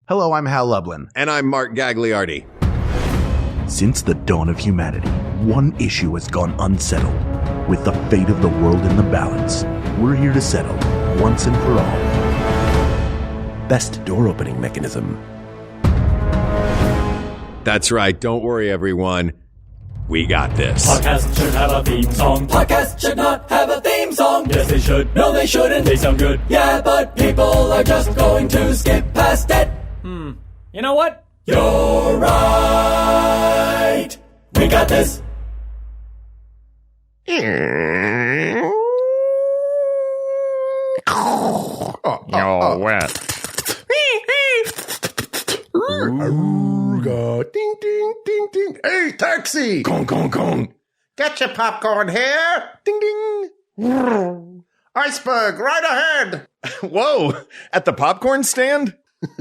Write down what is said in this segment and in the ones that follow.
Hello, I'm Hal Lublin. And I'm Mark Gagliardi. Since the dawn of humanity, one issue has gone unsettled. With the fate of the world in the balance, we're here to settle, once and for all. Best door opening mechanism. That's right. Don't worry, everyone. We got this. Podcasts should have a theme song. Podcasts should not have a theme song. Yes, they should. No, they shouldn't. They sound good. Yeah, but people are just going to skip past it. You know what? You're right. We got this. You're wet. Ding, ding, ding, ding. Hey, taxi! Gong, gong, gong. Get your popcorn here. Ding, ding. Iceberg, right ahead. Whoa, at the popcorn stand?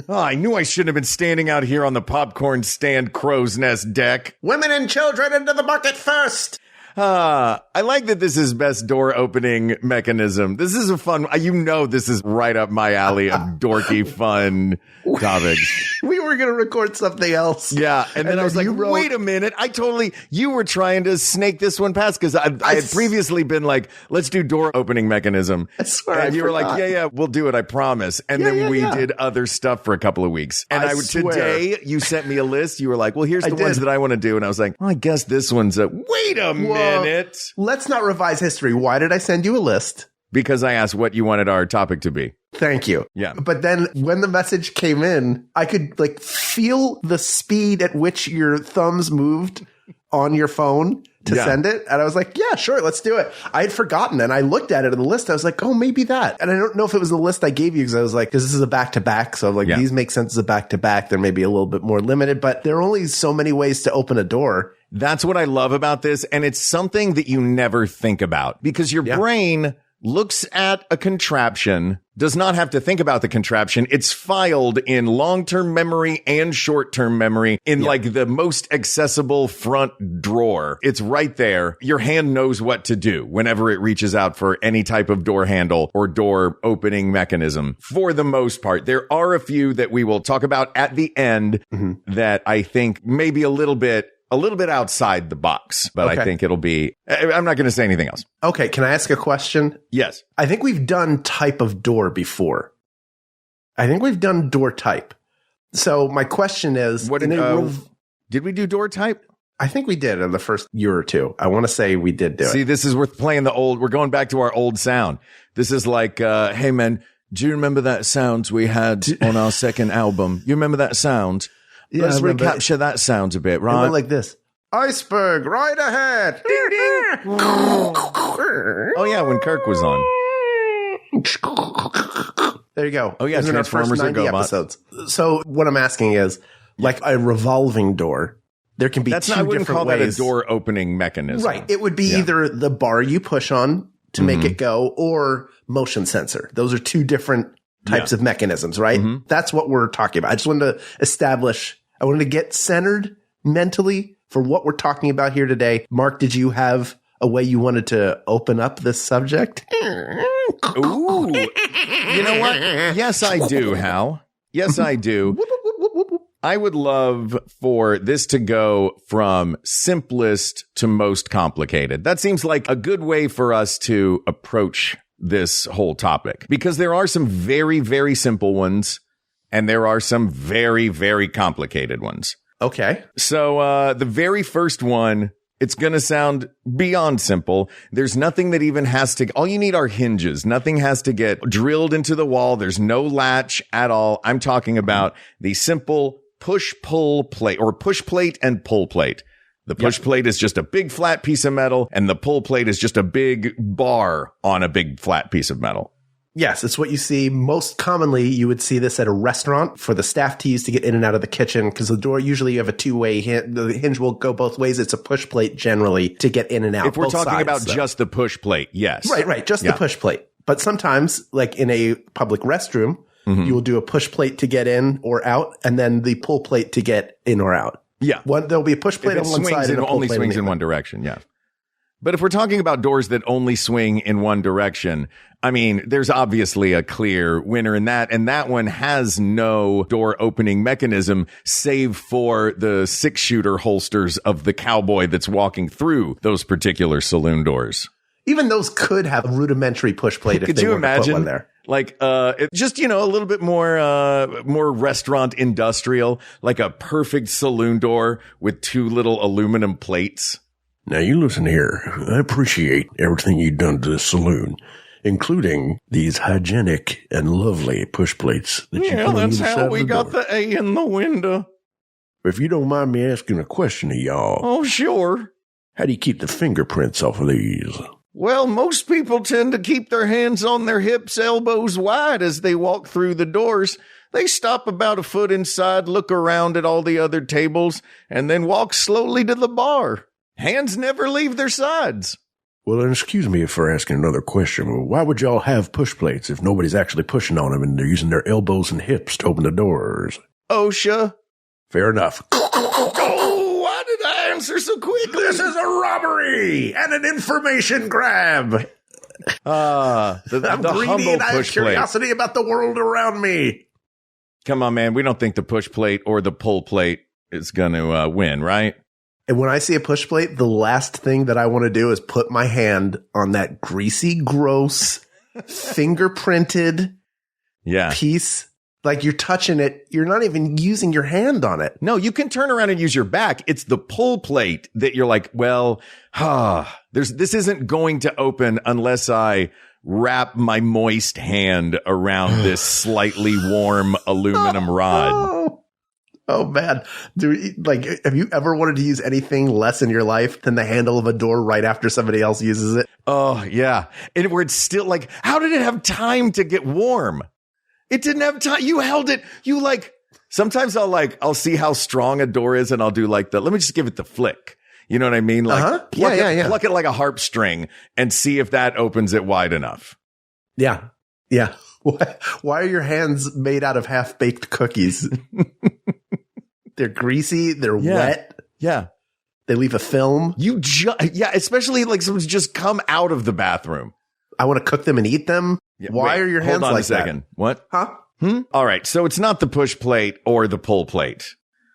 Oh, I knew I shouldn't have been standing out here on the popcorn stand crow's nest deck. Women and children into the bucket first. I like that this is best door opening mechanism. This is a fun, this is right up my alley of dorky fun topics. We were going to record something else. Yeah. And then I was like, wait a minute. You were trying to snake this one past because I had previously been like, let's do door opening mechanism. I swear. And you were like, yeah, we'll do it. I promise. And then we did other stuff for a couple of weeks. And today you sent me a list. You were like, well, here's the ones that I want to do. And I was like, well, I guess this one's wait a minute. Let's not revise history. Why did I send you a list? Because I asked what you wanted our topic to be. Thank you. Yeah. But then when the message came in, I could feel the speed at which your thumbs moved on your phone to send it. And I was like, yeah, sure, let's do it. I had forgotten. And I looked at it in the list. I was like, oh, maybe that. And I don't know if it was the list I gave you because I was like, because this is a back-to-back. So I'm like, these make sense as a back-to-back. They're maybe a little bit more limited, but there are only so many ways to open a door. That's what I love about this. And it's something that you never think about because your brain looks at a contraption, does not have to think about the contraption. It's filed in long-term memory and short-term memory in the most accessible front drawer. It's right there. Your hand knows what to do whenever it reaches out for any type of door handle or door opening mechanism. For the most part, there are a few that we will talk about at the end that I think maybe a little bit outside the box, but I think it'll be, I'm not going to say anything else. Okay. Can I ask a question? Yes. I think we've done type of door before. I think we've done door type. So my question is, did we do door type? I think we did in the first year or two. I want to say we did do it. See, this is worth playing we're going back to our old sound. This is like, hey man, do you remember that sound we had on our second album? You remember that sound? Yeah, let's recapture that sound a bit, right? It went like this. Iceberg, right ahead. Oh, yeah, when Kirk was on. There you go. Oh, yeah, Transformers and GoBots. Episodes. So what I'm asking is, like a revolving door, there can be two different ways. I wouldn't call that a door opening mechanism. Right. It would be either the bar you push on to make it go or motion sensor. Those are two different types of mechanisms, right? That's what we're talking about. I just wanted to I wanted to get centered mentally for what we're talking about here today. Mark, did you have a way you wanted to open up this subject? Ooh. You know what? Yes, I do, Hal. Yes, I do. I would love for this to go from simplest to most complicated. That seems like a good way for us to approach this whole topic because there are some very, very simple ones and there are some very, very complicated ones. Okay. So the very first one, it's going to sound beyond simple. There's nothing that even all you need are hinges. Nothing has to get drilled into the wall. There's no latch at all. I'm talking about the simple push-pull plate or push plate and pull plate. The push plate is just a big flat piece of metal and the pull plate is just a big bar on a big flat piece of metal. Yes, it's what you see. Most commonly, you would see this at a restaurant for the staff to use to get in and out of the kitchen because the door, usually you have a two-way the hinge will go both ways. It's a push plate generally to get in and out. If we're talking about just the push plate, yes. Right. Just the push plate. But sometimes, like in a public restroom, you will do a push plate to get in or out and then the pull plate to get in or out. Yeah. There'll be a push plate on one side and a pull only plate swings in one direction, yeah. But if we're talking about doors that only swing in one direction, I mean, there's obviously a clear winner in that. And that one has no door opening mechanism save for the 6-shooter holsters of the cowboy that's walking through those particular saloon doors. Even those could have a rudimentary push plate if Could they you were to put imagine? one there. Like, just, a little bit more restaurant industrial, like a perfect saloon door with 2 little aluminum plates. Now you listen here. I appreciate everything you've done to this saloon, including these hygienic and lovely push plates that you put on either side of the door. the A in the window. If you don't mind me asking a question to y'all, Oh, sure. how do you keep the fingerprints off of these? Well, most people tend to keep their hands on their hips, elbows wide as they walk through the doors. They stop about a foot inside, look around at all the other tables, and then walk slowly to the bar. Hands never leave their sides. Well, then excuse me for asking another question. Well, why would y'all have push plates if nobody's actually pushing on them and they're using their elbows and hips to open the doors? OSHA. Fair enough. Oh, why did I answer so quickly? This is a robbery and an information grab. The I'm the greedy humble and I have push plate. curiosity about the world around me. Come on, man. We don't think the push plate or the pull plate is going to win, right? And when I see a push plate, the last thing that I want to do is put my hand on that greasy, gross, fingerprinted Yeah. piece. Like you're touching it. You're not even using your hand on it. No, you can turn around and use your back. It's the pull plate that you're like, well, this isn't going to open unless I wrap my moist hand around this slightly warm aluminum rod. Oh man. Have you ever wanted to use anything less in your life than the handle of a door right after somebody else uses it? Oh, yeah. And where it's still like, how did it have time to get warm? It didn't have time. You held it. Sometimes I'll see how strong a door is and I'll do let me just give it the flick. You know what I mean? Like, pluck it like a harp string and see if that opens it wide enough. Yeah. Yeah. Why are your hands made out of half-baked cookies? They're greasy. They're wet. Yeah. They leave a film. Especially like someone's just come out of the bathroom. I want to cook them and eat them. Yeah, Why are your hands hold on like a second. that? What? Huh? All right. So it's not the push plate or the pull plate.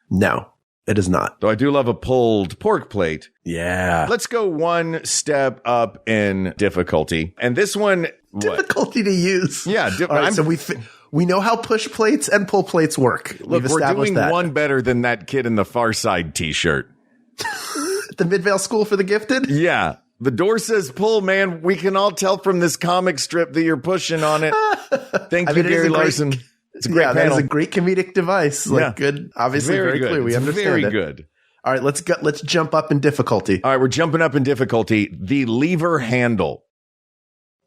No, it is not. Though I do love a pulled pork plate. Yeah. Let's go one step up in difficulty. And this one, Difficulty to use. Yeah. All right, so we know how push plates and pull plates work. Look, We've we're established doing that. one better than that kid in the Far Side t-shirt. The Midvale School for the Gifted? Yeah. The door says pull, man. We can all tell from this comic strip that you're pushing on it. Thank you, Gary Larson. It's a great panel. That is a great comedic device. Good. Obviously, very good. clear. We It's understand very it. good. All right, let's jump up in difficulty. All right, we're jumping up in difficulty. The lever handle.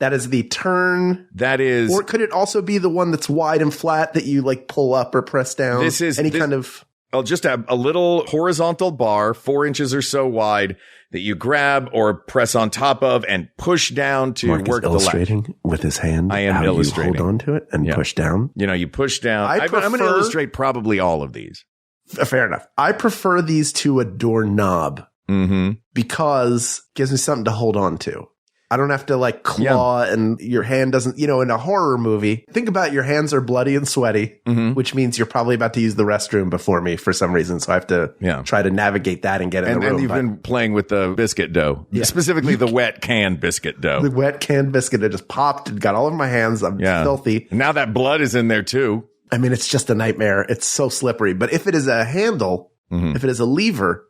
That is the turn. That is. Or could it also be the one that's wide and flat that you pull up or press down? This is kind of. I'll just have a little horizontal bar, 4 inches or so wide, that you grab or press on top of and push down to Mark work is the latch. illustrating with his hand. I am how illustrating. You hold on to it and push down. You push down. I'm going to illustrate probably all of these. Fair enough. I prefer these to a doorknob because it gives me something to hold on to. I don't have to claw and your hand doesn't, in a horror movie, think about your hands are bloody and sweaty, which means you're probably about to use the restroom before me for some reason. So I have to try to navigate that and get in the room. And you've been playing with the biscuit dough, specifically the wet canned biscuit dough. The wet canned biscuit that just popped and got all over my hands. I'm filthy. And now that blood is in there too. I mean, it's just a nightmare. It's so slippery. But if it is a handle, if it is a lever,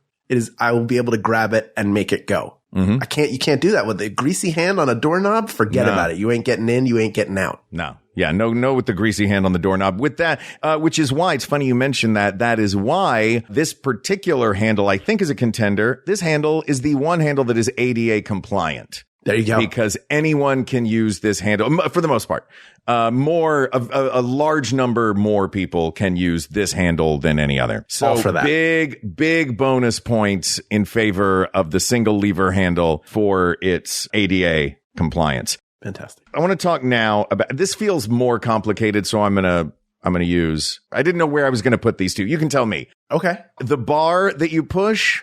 I will be able to grab it and make it go. You can't do that with a greasy hand on a doorknob. Forget about it. You ain't getting in. You ain't getting out. No. Yeah. No, with the greasy hand on the doorknob with that, which is why it's funny you mentioned that. That is why this particular handle, I think, is a contender. This handle is the one handle that is ADA compliant. There you go. Because anyone can use this handle for the most part. A large number more people can use this handle than any other. So all for that. big bonus points in favor of the single lever handle for its ADA compliance. Fantastic. I want to talk now about, this feels more complicated. So I'm going to use, I didn't know where I was going to put these two. You can tell me. Okay. The bar that you push,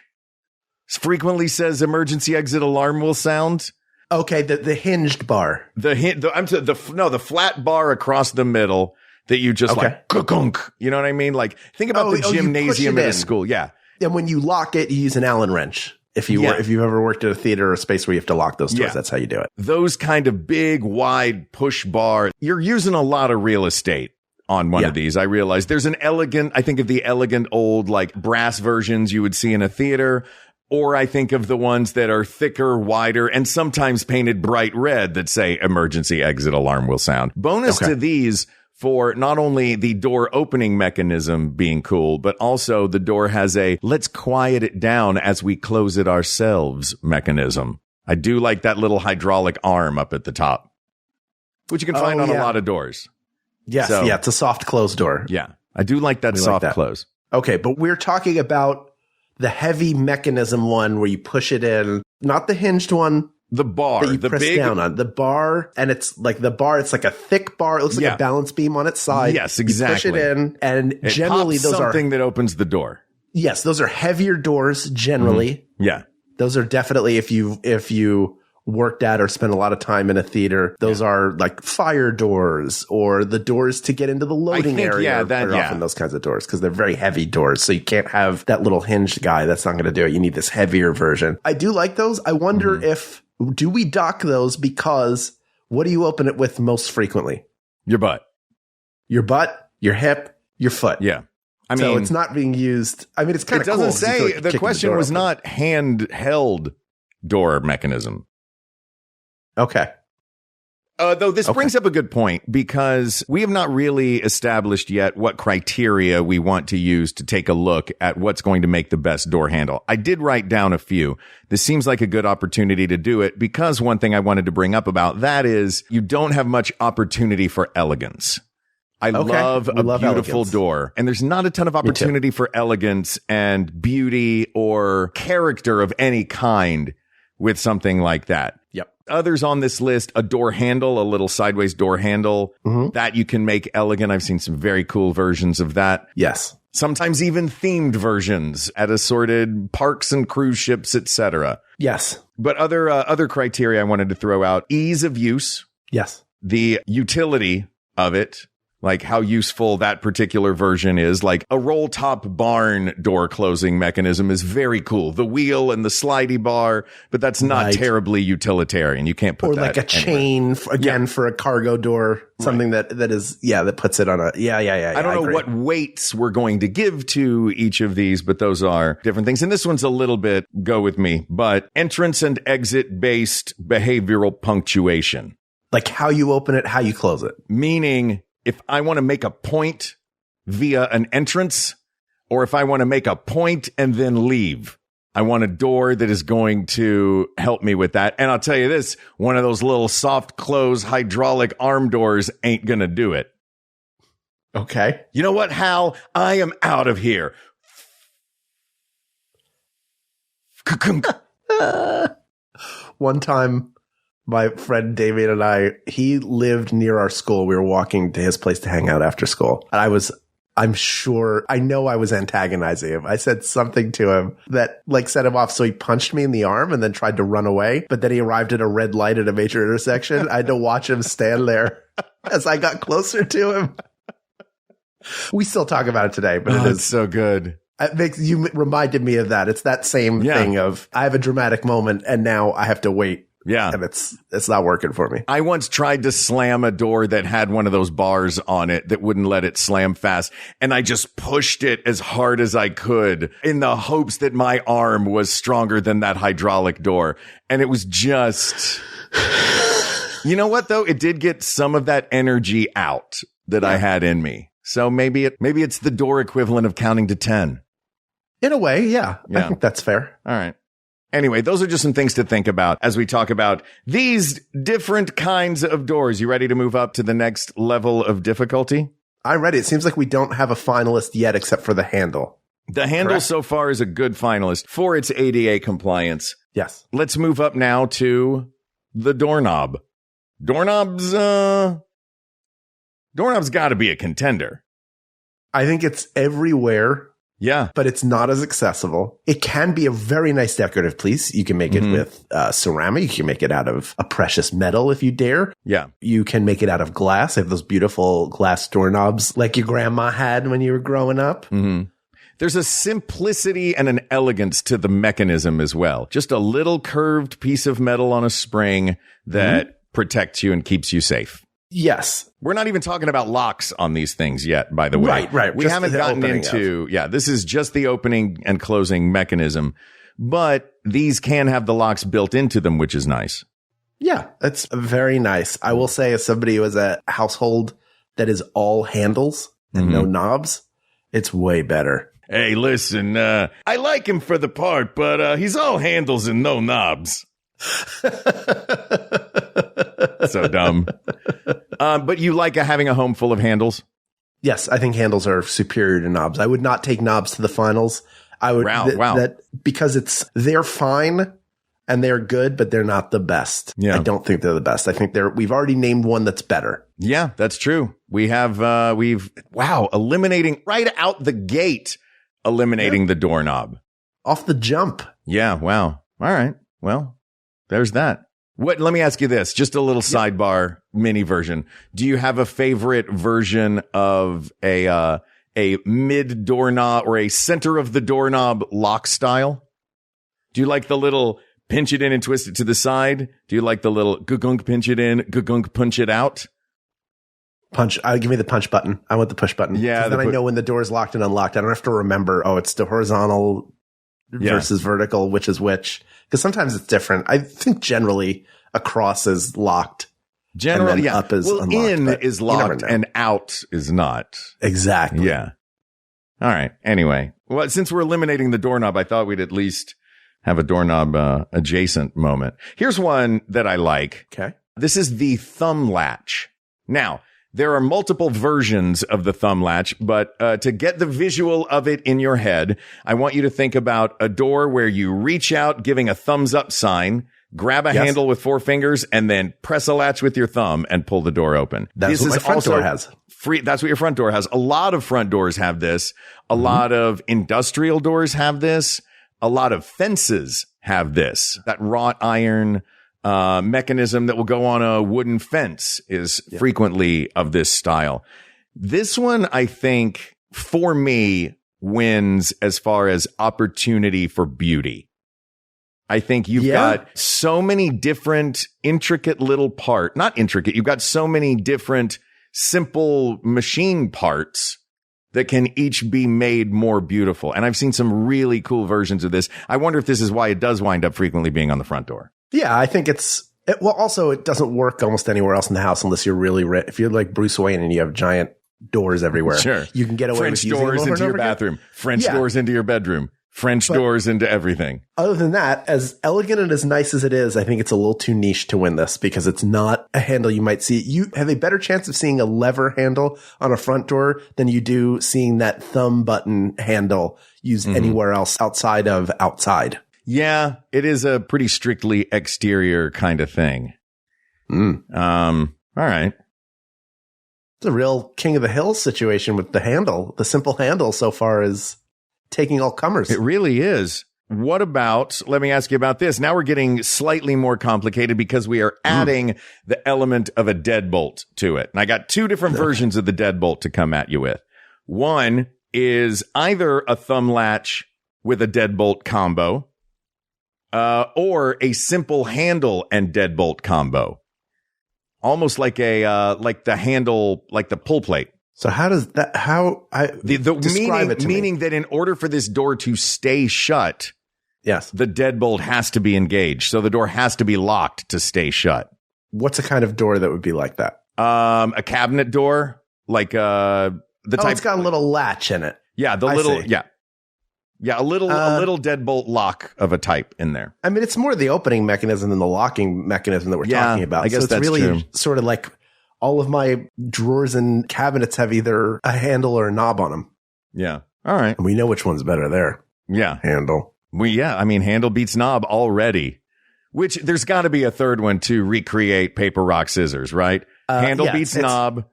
frequently says emergency exit alarm will sound. Okay, the hinged bar. The flat bar across the middle that you just like, ka-kunk. You know what I mean? Like, think about the gymnasium at a school. Yeah. And when you lock it, you use an Allen wrench. If you've ever worked at a theater or a space where you have to lock those doors, that's how you do it. Those kind of big, wide push bar, you're using a lot of real estate on one of these. I realize there's I think of the elegant old like brass versions you would see in a theater. Or I think of the ones that are thicker, wider, and sometimes painted bright red that say emergency exit alarm will sound. Bonus to these for not only the door opening mechanism being cool, but also the door has a let's quiet it down as we close it ourselves mechanism. I do like that little hydraulic arm up at the top, which you can find on a lot of doors. Yes. So, it's a soft close door. Yeah. I do like that soft close. Okay. But we're talking about the heavy mechanism one where you push it in, not the hinged one. The bar, that you press down on the bar, and it's like it's like a thick bar. It looks like a balance beam on its side. Yes, exactly. You push it in, and generally those are something that opens the door. Yes, those are heavier doors. Generally, yeah, those are definitely if you worked at or spent a lot of time in a theater, those are like fire doors or the doors to get into the loading area. Are often those kinds of doors because they're very heavy doors. So you can't have that little hinged guy. That's not going to do it. You need this heavier version. I do like those. I wonder do we dock those because what do you open it with most frequently? Your butt, your hip, your foot. Yeah. I mean, so it's not being used. I mean, it's kind of cool. It doesn't say the question was not handheld door mechanism. Okay. Though this brings up a good point because we have not really established yet what criteria we want to use to take a look at what's going to make the best door handle. I did write down a few. This seems like a good opportunity to do it because one thing I wanted to bring up about that is you don't have much opportunity for elegance. I love a beautiful door, and there's not a ton of opportunity for elegance and beauty or character of any kind with something like that. Yep. Others on this list, a door handle, a little sideways door handle that you can make elegant. I've seen some very cool versions of that. Yes. Sometimes even themed versions at assorted parks and cruise ships, etc. Yes. But other criteria I wanted to throw out, ease of use. Yes. The utility of it. Like how useful that particular version is. Like a roll top barn door closing mechanism is very cool. The wheel and the slidey bar, but that's not terribly utilitarian. You can't put that. Or like a chain for a cargo door, something that is, that puts it on a, I don't know what weights we're going to give to each of these, but those are different things. And this one's a little bit go with me, but entrance and exit based behavioral punctuation. Like how you open it, how you close it. Meaning, if I want to make a point via an entrance, or if I want to make a point and then leave, I want a door that is going to help me with that. And I'll tell you this, one of those little soft close hydraulic arm doors ain't going to do it. Okay. You know what, Hal? I am out of here. One time, my friend David and he lived near our school. We were walking to his place to hang out after school. And I know I was antagonizing him. I said something to him that set him off. So he punched me in the arm and then tried to run away. But then he arrived at a red light at a major intersection. I had to watch him stand there as I got closer to him. We still talk about it today, but it's so good. You reminded me of that. It's that same thing of I have a dramatic moment and now I have to wait. Yeah. And it's not working for me. I once tried to slam a door that had one of those bars on it that wouldn't let it slam fast. And I just pushed it as hard as I could in the hopes that my arm was stronger than that hydraulic door. And it was just, you know what though? It did get some of that energy out that I had in me. So maybe it's the door equivalent of counting to 10. In a way. Yeah. I think that's fair. All right. Anyway, those are just some things to think about as we talk about these different kinds of doors. You ready to move up to the next level of difficulty? I'm ready. It seems like we don't have a finalist yet except for the handle. The handle so far is a good finalist for its ADA compliance. Yes. Let's move up now to the doorknob. Doorknob's got to be a contender. I think it's everywhere Yeah. but it's not as accessible. It can be a very nice decorative piece. You can make it with ceramic. You can make it out of a precious metal if you dare. Yeah. You can make it out of glass. They have those beautiful glass doorknobs like your grandma had when you were growing up. There's a simplicity and an elegance to the mechanism as well. Just a little curved piece of metal on a spring that protects you and keeps you safe. Yes. We're not even talking about locks on these things yet, by the way. Right. We Just haven't the gotten opening into, this is just the opening and closing mechanism, but these can have the locks built into them, which is nice. Yeah, it's very nice. I will say, as somebody who has a household that is all handles and no knobs, it's way better. Hey, listen, I like him for the part, but he's all handles and no knobs. So dumb. But you like having a home full of handles? Yes, I think handles are superior to knobs. I would not take knobs to the finals. I would that because they're fine and they're good, but they're not the best. Yeah. I don't think they're the best. I think we've already named one that's better. Yeah, that's true. We have eliminating right out the gate, eliminating the doorknob. Off the jump. Yeah, wow. All right. Well, there's that. Let me ask you this, just a little sidebar mini version. Do you have a favorite version of a mid doorknob or a center of the doorknob lock style? Do you like the little pinch it in and twist it to the side? Do you like the little gugunk pinch it in, gugunk punch it out? Punch. Give me the punch button. I want the push button. Yeah. Then I know when the door is locked and unlocked. I don't have to remember, it's the horizontal versus vertical, which is which. Because sometimes it's different. I think generally across is locked. Generally, up is unlocked. In is locked and out is not. Exactly. Yeah. All right. Anyway, well, since we're eliminating the doorknob, I thought we'd at least have a doorknob adjacent moment. Here's one that I like. Okay. This is the thumb latch. Now, there are multiple versions of the thumb latch, but to get the visual of it in your head, I want you to think about a door where you reach out, giving a thumbs up sign, grab a handle with 4 fingers, and then press a latch with your thumb and pull the door open. That's what my front door has. That's what your front door has. A lot of front doors have this. A lot of industrial doors have this. A lot of fences have this. That wrought iron mechanism that will go on a wooden fence is frequently of this style. This one, I think, for me, wins as far as opportunity for beauty. I think you've got so many different intricate little not intricate. You've got so many different simple machine parts that can each be made more beautiful. And I've seen some really cool versions of this. I wonder if this is why it does wind up frequently being on the front door. Yeah, I think also it doesn't work almost anywhere else in the house unless you're really rich. If you're like Bruce Wayne and you have giant doors everywhere, you can get away French with doors using into your bathroom, French doors into your bedroom, French doors into everything. Other than that, as elegant and as nice as it is, I think it's a little too niche to win this because it's not a handle you might see. You have a better chance of seeing a lever handle on a front door than you do seeing that thumb button handle used anywhere else outside of outside. Yeah, it is a pretty strictly exterior kind of thing. All right. It's a real King of the Hill situation with the handle. The simple handle so far is taking all comers. It really is. What about, let me ask you about this. Now we're getting slightly more complicated because we are adding the element of a deadbolt to it. And I got 2 different versions of the deadbolt to come at you with. One is either a thumb latch with a deadbolt combo, or a simple handle and deadbolt combo. Almost like like the handle, like the pull plate. So how does that, meaning that in order for this door to stay shut, the deadbolt has to be engaged. So the door has to be locked to stay shut. What's a kind of door that would be like that? A cabinet door, like type. It's got a little latch in it. Yeah, a little deadbolt lock of a type in there. I mean, it's more the opening mechanism than the locking mechanism that we're talking about. I guess so it's really true. Sort of like all of my drawers and cabinets have either a handle or a knob on them. Yeah. All right. And we know which one's better there. Yeah. Handle. I mean, handle beats knob already, which there's got to be a third one to recreate paper, rock, scissors, right? Handle beats knob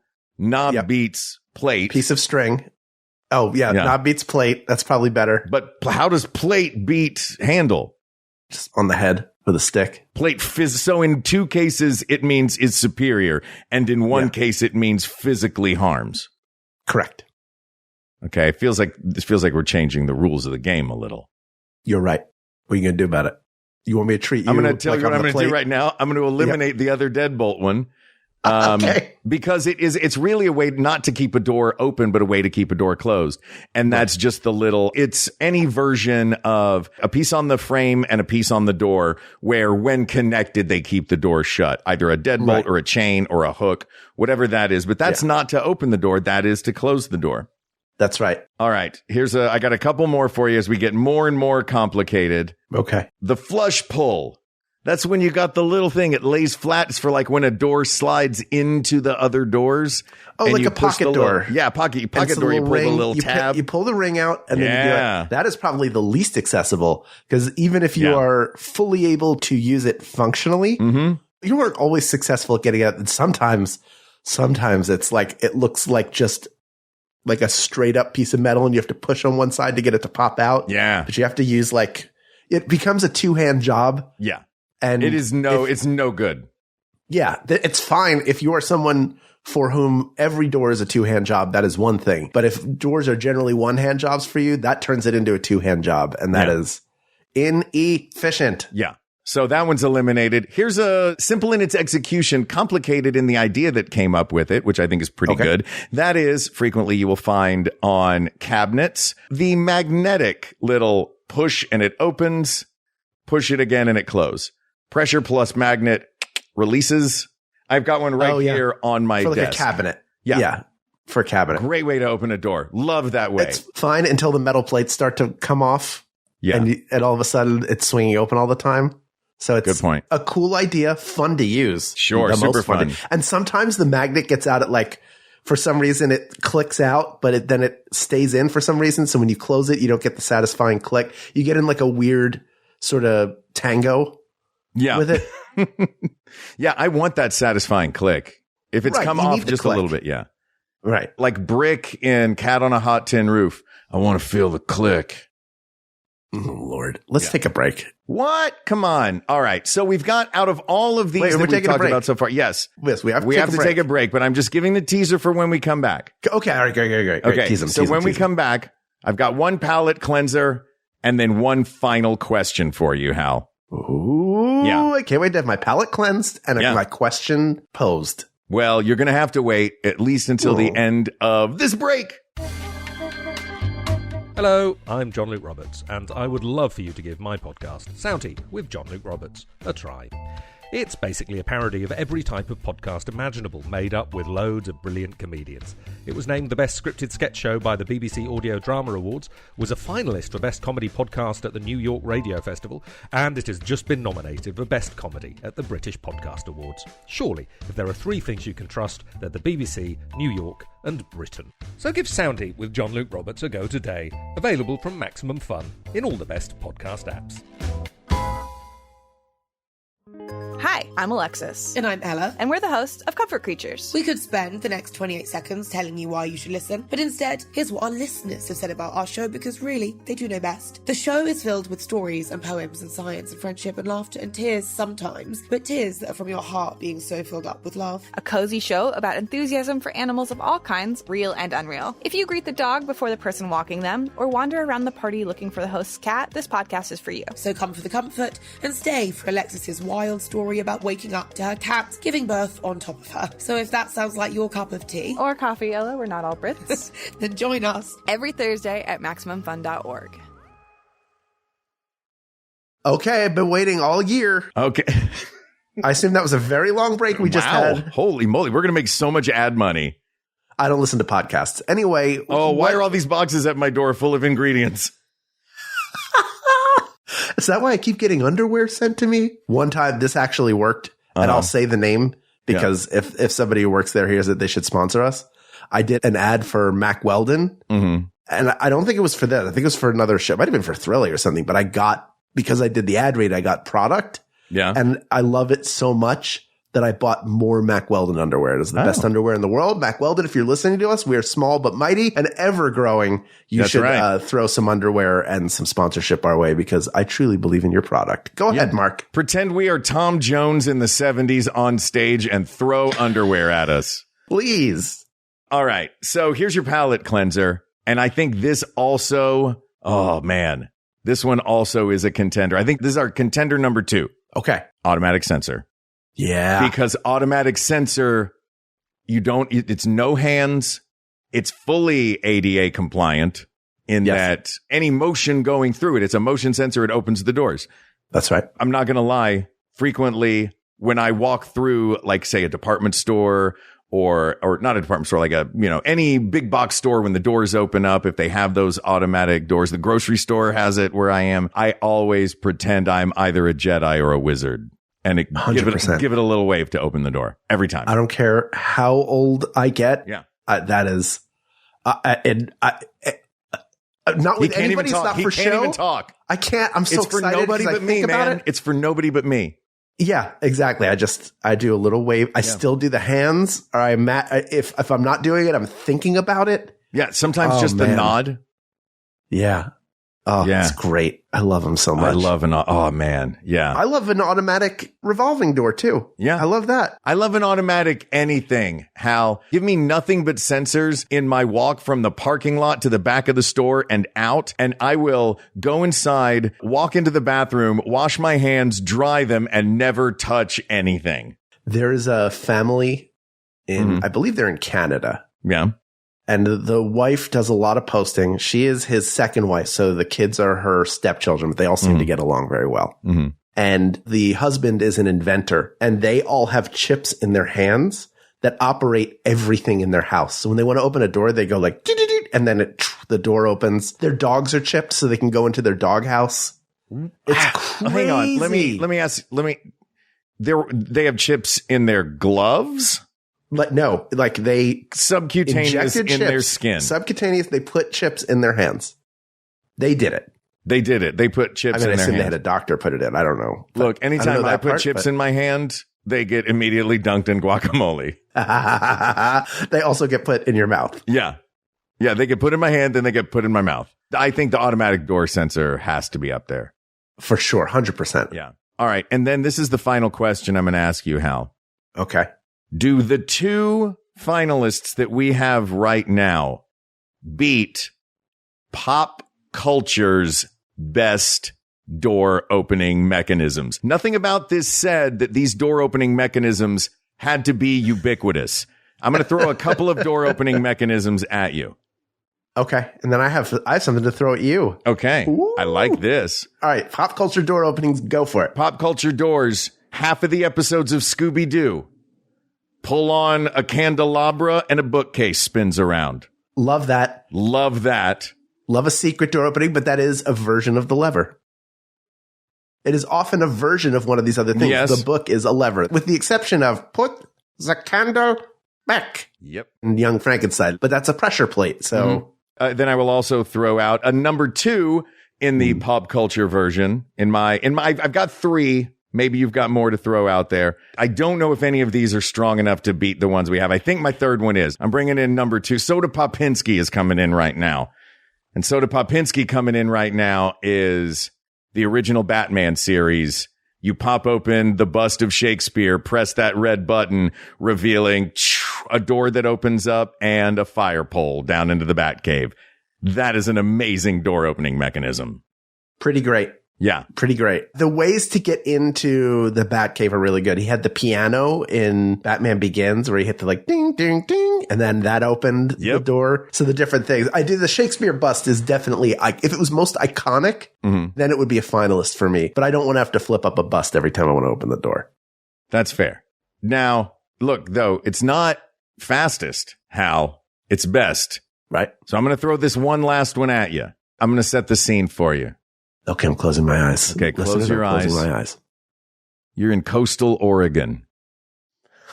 beats plate. Piece of string. Oh, yeah. Knob beats plate. That's probably better. But how does plate beat handle? Just on the head with a stick. Plate so in 2 cases, it means is superior. And in 1 case, it means physically harms. Correct. Okay. This feels like we're changing the rules of the game a little. You're right. What are you going to do about it? You want me to treat you? I'm going to tell you what I'm going to do right now. I'm going to eliminate the other deadbolt one. Okay. Because it's really a way not to keep a door open, but a way to keep a door closed. And that's just it's any version of a piece on the frame and a piece on the door where when connected, they keep the door shut, either a deadbolt or a chain or a hook, whatever that is. But that's not to open the door. That is to close the door. That's right. All right. I got a couple more for you as we get more and more complicated. Okay. The flush pull. That's when you got the little thing. It lays flat. It's for like when a door slides into the other doors. Oh, like a pocket door. Pocket door. You pull the little tab. You pull the ring out and then you do it. That is probably the least accessible because even if you are fully able to use it functionally, you aren't always successful at getting it. And sometimes it's like, it looks like just like a straight up piece of metal and you have to push on one side to get it to pop out. Yeah. But you have to use it becomes a 2-hand job. Yeah. And it's no good. Yeah. It's fine if you are someone for whom every door is a 2-hand job. That is one thing. But if doors are generally 1-hand jobs for you, that turns it into a 2-hand job. And that is inefficient. Yeah. So that one's eliminated. Here's a simple in its execution, complicated in the idea that came up with it, which I think is pretty good. That is frequently you will find on cabinets, the magnetic little push and it opens, push it again and it closes. Pressure plus magnet releases. I've got one here on my desk. For a cabinet. Yeah. For a cabinet. Great way to open a door. Love that way. It's fine until the metal plates start to come off. Yeah. And all of a sudden it's swinging open all the time. So it's good point. A cool idea, fun to use. Sure, super fun. And sometimes the magnet gets out at for some reason it clicks out, but then it stays in for some reason. So when you close it, you don't get the satisfying click. You get in a weird sort of tango with it. Yeah, I want that satisfying click. If it's come off just a little bit, Right. Like Brick in Cat on a Hot Tin Roof. I want to feel the click. Oh, Lord. Let's take a break. What? Come on. All right. So we've got out of all of these that we've talked about so far. Yes. Yes, we have to take a break, but I'm just giving the teaser for when we come back. Okay. All right. Great. Okay. So when we come back, I've got one palate cleanser and then one final question for you, Hal. Ooh. Yeah. I can't wait to have my palate cleansed and my question posed. Well, you're going to have to wait at least until the end of this break. Hello, I'm John Luke Roberts, and I would love for you to give my podcast, Soundteam with John Luke Roberts, a try. It's basically a parody of every type of podcast imaginable, made up with loads of brilliant comedians. It was named the Best Scripted Sketch Show by the BBC Audio Drama Awards, was a finalist for Best Comedy Podcast at the New York Radio Festival, and it has just been nominated for Best Comedy at the British Podcast Awards. Surely, if there are 3 things you can trust, they're the BBC, New York, and Britain. So give Soundteam with John Luke Roberts a go today. Available from Maximum Fun in all the best podcast apps. Hi, I'm Alexis. And I'm Ella. And we're the hosts of Comfort Creatures. We could spend the next 28 seconds telling you why you should listen, but instead, here's what our listeners have said about our show, because really, they do know best. The show is filled with stories and poems and science and friendship and laughter and tears sometimes, but tears that are from your heart being so filled up with love. A cozy show about enthusiasm for animals of all kinds, real and unreal. If you greet the dog before the person walking them, or wander around the party looking for the host's cat, this podcast is for you. So come for the comfort and stay for Alexis's wild story about waking up to her cat giving birth on top of her. So if that sounds like your cup of tea or coffee, Ella, we're not all Brits, then join us every Thursday at MaximumFun.org. Okay, I've been waiting all year. Okay. I assume that was a very long break we just had. Holy moly, we're going to make so much ad money. I don't listen to podcasts. Anyway. Oh, why are all these boxes at my door full of ingredients? Is that why I keep getting underwear sent to me? One time this actually worked, and I'll say the name because if somebody who works there hears it, they should sponsor us. I did an ad for Mack Weldon, and I don't think it was for that. I think it was for another show. It might have been for Thrilly or something, but because I did the ad read, I got product. Yeah. And I love it so much that I bought more Mack Weldon underwear. It is the best underwear in the world. Mack Weldon, if you're listening to us, we are small but mighty and ever growing. You should throw some underwear and some sponsorship our way because I truly believe in your product. Go ahead, Mark. Pretend we are Tom Jones in the 70s on stage and throw underwear at us. Please. All right. So here's your palate cleanser. And I think this also, oh man, this one also is a contender. I think this is our contender number 2. Okay. Automatic sensor. Yeah. Because automatic sensor, it's no hands. It's fully ADA compliant in that any motion going through it, it's a motion sensor. It opens the doors. That's right. I'm not going to lie. Frequently when I walk through, like say a department store or not a department store, like any big box store, when the doors open up, if they have those automatic doors, the grocery store has it where I am. I always pretend I'm either a Jedi or a wizard. And give it a little wave to open the door every time. I don't care how old I get. Yeah. That is, not with anybody. It's not for show. He can't even talk. I can't. I'm so excited. It's for nobody but me, man. It's for nobody but me. Yeah, exactly. I do a little wave. I still do the hands. Or if I'm not doing it, I'm thinking about it. Yeah. Sometimes just the nod. Yeah. Oh, yeah. It's great. I love them so much. I love oh man. Yeah. I love an automatic revolving door too. Yeah. I love that. I love an automatic anything. Hal, give me nothing but sensors in my walk from the parking lot to the back of the store and out. And I will go inside, walk into the bathroom, wash my hands, dry them, and never touch anything. There is a family I believe they're in Canada. Yeah. And the wife does a lot of posting. She is his second wife. So the kids are her stepchildren, but they all seem to get along very well. Mm-hmm. And the husband is an inventor and they all have chips in their hands that operate everything in their house. So when they want to open a door, they go like, and then the door opens. Their dogs are chipped so they can go into their dog house. It's crazy. Hang on. Let me ask, they have chips in their gloves? They subcutaneous in their skin. Subcutaneous. They put chips in their hands. They did it. They put chips in their hands. I assume they had a doctor put it in. I don't know. Look, anytime I put chips in my hand, they get immediately dunked in guacamole. They also get put in your mouth. Yeah. Yeah, they get put in my hand, then they get put in my mouth. I think the automatic door sensor has to be up there. For sure. 100%. Yeah. All right. And then this is the final question I'm going to ask you, Hal. Okay. Do the 2 finalists that we have right now beat pop culture's best door opening mechanisms? Nothing about this said that these door opening mechanisms had to be ubiquitous. I'm going to throw a couple of door opening mechanisms at you. Okay. And then I have something to throw at you. Okay. Ooh. I like this. All right. Pop culture door openings. Go for it. Pop culture doors. Half of the episodes of Scooby-Doo. Pull on a candelabra and a bookcase spins around. Love that. Love that. Love a secret door opening, but that is a version of the lever. It is often a version of one of these other things. Yes. The book is a lever, with the exception of put the candle back. Yep. In Young Frankenstein, but that's a pressure plate. So then I will also throw out a number 2 in the pop culture version. I've got 3. Maybe you've got more to throw out there. I don't know if any of these are strong enough to beat the ones we have. I think my third one is. I'm bringing in number 2. Soda Popinski is coming in right now. And Soda Popinski coming in right now is the original Batman series. You pop open the bust of Shakespeare, press that red button, revealing a door that opens up and a fire pole down into the Batcave. That is an amazing door opening mechanism. Pretty great. Yeah. Pretty great. The ways to get into the Batcave are really good. He had the piano in Batman Begins where he hit the ding, ding, ding. And then that opened the door. So the different things. I do the Shakespeare bust is definitely, if it was most iconic, then it would be a finalist for me. But I don't want to have to flip up a bust every time I want to open the door. That's fair. Now, look, though, it's not fastest, Hal. It's best. Right. So I'm going to throw this one last one at you. I'm going to set the scene for you. Okay, I'm closing my eyes. Okay, close your eyes. Closing my eyes. You're in coastal Oregon.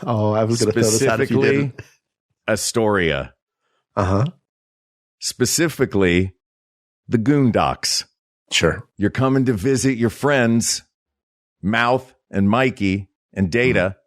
Oh, I was going to throw this out if you didn't. Astoria. Uh-huh. Specifically, the Goondocks. Sure. You're coming to visit your friends, Mouth and Mikey and Data,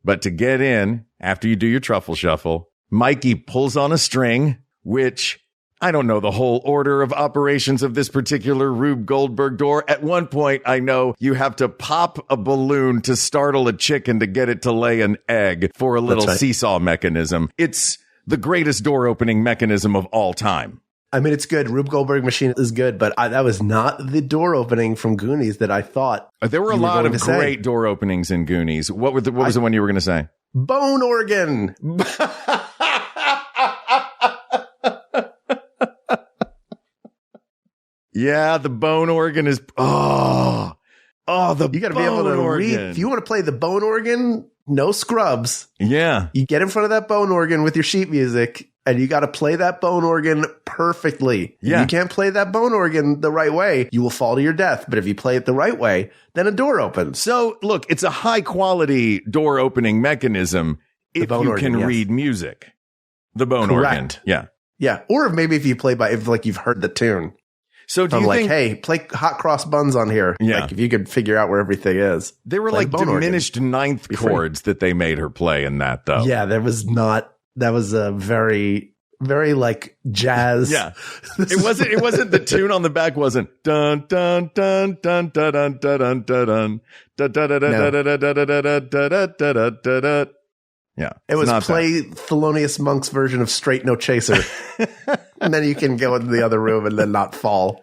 But to get in, after you do your truffle shuffle, Mikey pulls on a string, which I don't know the whole order of operations of this particular Rube Goldberg door. At one point, I know you have to pop a balloon to startle a chicken to get it to lay an egg for a little seesaw mechanism. It's the greatest door opening mechanism of all time. I mean, it's good. Rube Goldberg machine is good, but that was not the door opening from Goonies that I thought. There were a lot of great door openings in Goonies. What was the one you were going to say? Bone organ. Yeah, the bone organ is. You got to be able to read. If you want to play the bone organ, no scrubs. Yeah. You get in front of that bone organ with your sheet music, and you got to play that bone organ perfectly. Yeah. If you can't play that bone organ the right way, you will fall to your death. But if you play it the right way, then a door opens. So, look, it's a high quality door opening mechanism if you can read music. The bone organ. Yeah. Yeah. Or maybe if you play if you've heard the tune. So do you think, hey, play Hot Cross Buns on here. Yeah. Like if you could figure out where everything is. They were like diminished ninth chords that they made her play in that, though. Yeah, that was a very, very like jazz. Yeah. It wasn't the tune on the back wasn't dun dun dun dun dun dun dun dun dun dun dun. Yeah. It was play Thelonious Monk's version of Straight No Chaser. And then you can go into the other room and then not fall.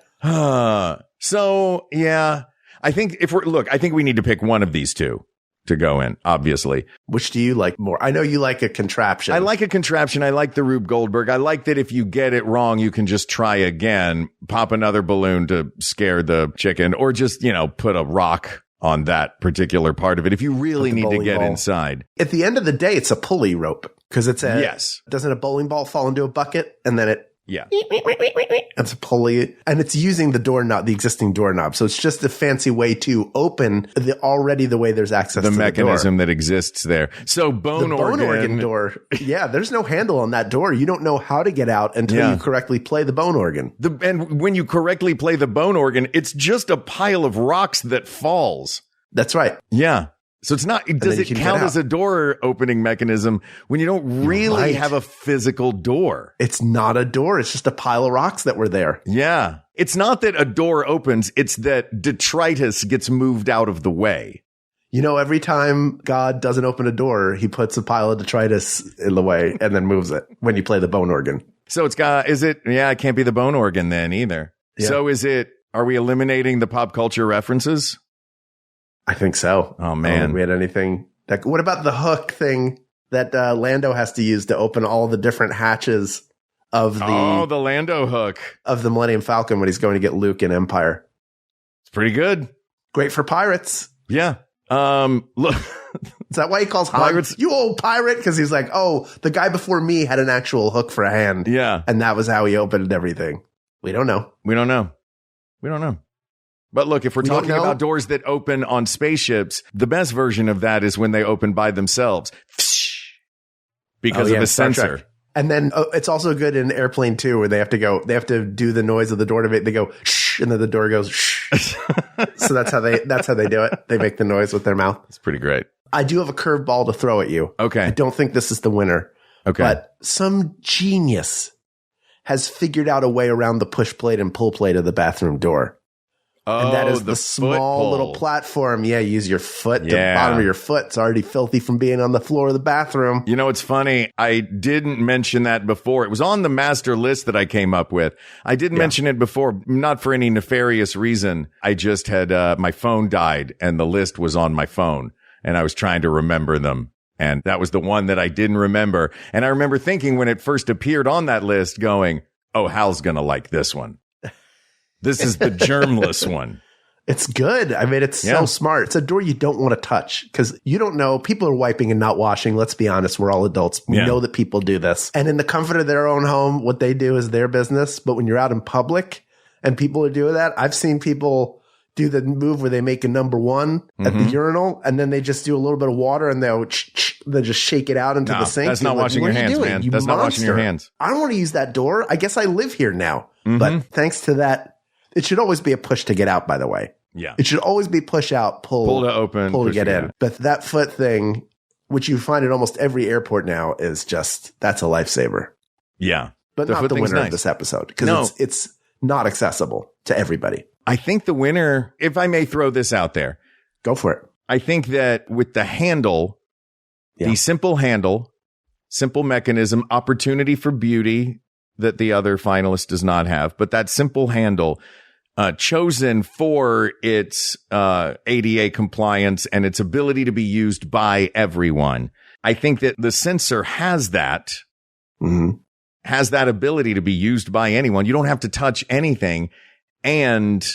So, yeah, I think I think we need to pick one of these two to go in, obviously. Which do you like more? I know you like a contraption. I like a contraption. I like the Rube Goldberg. I like that if you get it wrong, you can just try again, pop another balloon to scare the chicken, or just, put a rock on that particular part of it if you really need to get inside. At the end of the day, it's a pulley rope because it's doesn't a bowling ball fall into a bucket and then it's a pulley, and it's using the doorknob, the existing doorknob. So it's just a fancy way to open the way there's access to the mechanism that exists there. So bone organ door. Yeah, there's no handle on that door. You don't know how to get out until you correctly play the bone organ. And when you correctly play the bone organ, it's just a pile of rocks that falls. That's right. Yeah. So it's not, does it count as a door opening mechanism when you don't really have a physical door? It's not a door. It's just a pile of rocks that were there. Yeah. It's not that a door opens. It's that detritus gets moved out of the way. Every time God doesn't open a door, he puts a pile of detritus in the way and then moves it when you play the bone organ. So it can't be the bone organ then either. Yeah. So are we eliminating the pop culture references? I think so. Oh, man. We had anything. What about the hook thing that Lando has to use to open all the different hatches of the Lando hook of the Millennium Falcon when he's going to get Luke in Empire? It's pretty good. Great for pirates. Yeah. Look. Is that why he calls pirates? You old pirate? Because he's like, the guy before me had an actual hook for a hand. Yeah. And that was how he opened everything. We don't know. But look, if we're talking about doors that open on spaceships, the best version of that is when they open by themselves because of a sensor. And then it's also good in Airplane 2 where they have to do the noise of the door to make, they go shh, and then the door goes shh. So that's how they do it. They make the noise with their mouth. It's pretty great. I do have a curveball to throw at you. Okay. I don't think this is the winner. Okay. But some genius has figured out a way around the push plate and pull plate of the bathroom door. And that is the small little platform. Yeah, use your foot. The bottom of your foot's already filthy from being on the floor of the bathroom. It's funny. I didn't mention that before. It was on the master list that I came up with. I didn't mention it before, not for any nefarious reason. I just had my phone died and the list was on my phone and I was trying to remember them. And that was the one that I didn't remember. And I remember thinking when it first appeared on that list going, Hal's going to like this one. This is the germless one. It's good. I mean, it's so smart. It's a door you don't want to touch because you don't know. People are wiping and not washing. Let's be honest. We're all adults. We know that people do this. And in the comfort of their own home, what they do is their business. But when you're out in public and people are doing that, I've seen people do the move where they make a number one at the urinal and then they just do a little bit of water and they'll just shake it out into the sink. That's not washing your hands, man. That's not washing your hands. I don't want to use that door. I guess I live here now. But thanks to that, it should always be a push to get out, by the way. Yeah. It should always be push out, pull to open, pull to push get to in. get. But that foot thing, which you find at almost every airport now, is just, that's a lifesaver. Yeah. But The not foot the thing's winner nice. of this episode, because No. it's not accessible to everybody. I think the winner, if I may throw this out there, Go for it. I think that with the handle, Yeah. the simple handle, simple mechanism, opportunity for beauty that the other finalist does not have, but that simple handle, chosen for its ADA compliance and its ability to be used by everyone. I think that the sensor has that, has that ability to be used by anyone. You don't have to touch anything. And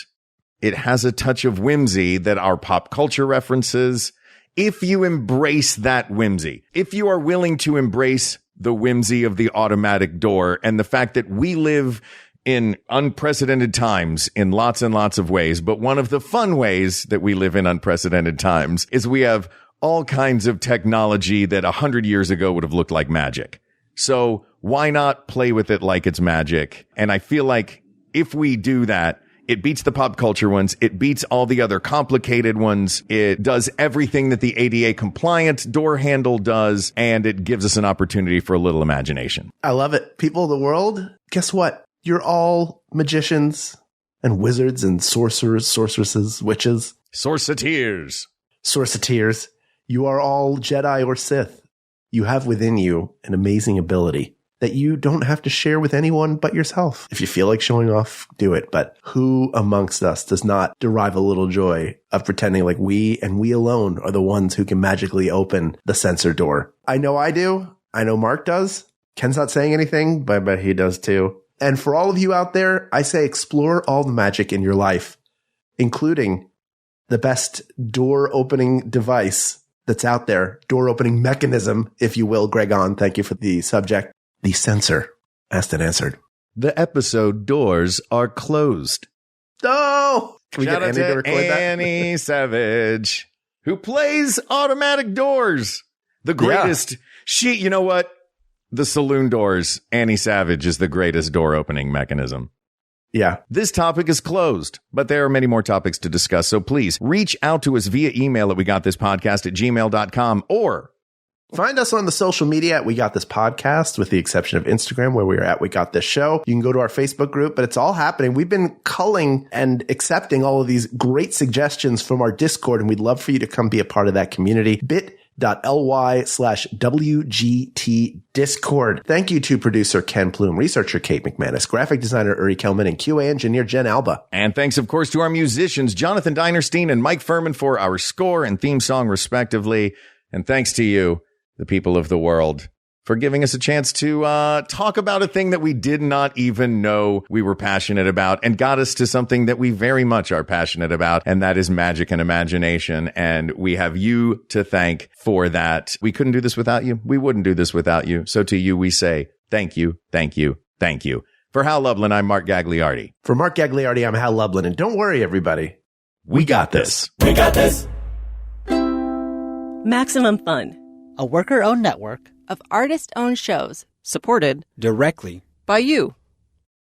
it has a touch of whimsy that our pop culture references. If you embrace that whimsy, if you are willing to embrace the whimsy of the automatic door and the fact that we live in unprecedented times in lots and lots of ways, but one of the fun ways that we live in unprecedented times is we have all kinds of technology that 100 years ago would have looked like magic. So why not play with it like it's magic? And I feel like if we do that, it beats the pop culture ones. It beats all the other complicated ones. It does everything that the ADA compliant door handle does, and it gives us an opportunity for a little imagination. I love it. People of the world, guess what? You're all magicians and wizards and sorcerers, sorceresses, witches. Sorceteers. Sorceteers. You are all Jedi or Sith. You have within you an amazing ability that you don't have to share with anyone but yourself. If you feel like showing off, do it. But who amongst us does not derive a little joy of pretending like we and we alone are the ones who can magically open the sensor door? I know I do. I know Mark does. Ken's not saying anything, but I bet he does too. And for all of you out there, I say explore all the magic in your life, including the best door opening device that's out there, door opening mechanism, if you will. Gregon, thank you for the subject. The sensor. Asked and answered. The episode doors are closed. Oh! Can we Shout get out Annie to to record that? Annie Savage, who plays automatic doors. The greatest. You know what? The saloon doors. Annie Savage is the greatest door opening mechanism. Yeah. This topic is closed, but there are many more topics to discuss. So please reach out to us via email at wegotThisPodcast@gmail.com or find us on the social media at We Got This Podcast, with the exception of Instagram, where we are at We Got This Show. You can go to our Facebook group, but it's all happening. We've been culling and accepting all of these great suggestions from our Discord, and we'd love for you to come be a part of that community. bit.ly/WGT Discord. Thank you to producer Ken Plume, researcher Kate McManus, graphic designer Uri Kelman, and QA engineer Jen Alba. And thanks, of course, to our musicians, Jonathan Dinerstein and Mike Furman, for our score and theme song, respectively. And thanks to you, the people of the world, for giving us a chance to talk about a thing that we did not even know we were passionate about, and got us to something that we very much are passionate about, and that is magic and imagination. And we have you to thank for that. We couldn't do this without you. We wouldn't do this without you. So to you, we say thank you, thank you, thank you. For Hal Lublin, I'm Mark Gagliardi. For Mark Gagliardi, I'm Hal Lublin. And don't worry, everybody. We got this. We got this. Maximum Fun, a worker-owned network of artist-owned shows supported directly by you.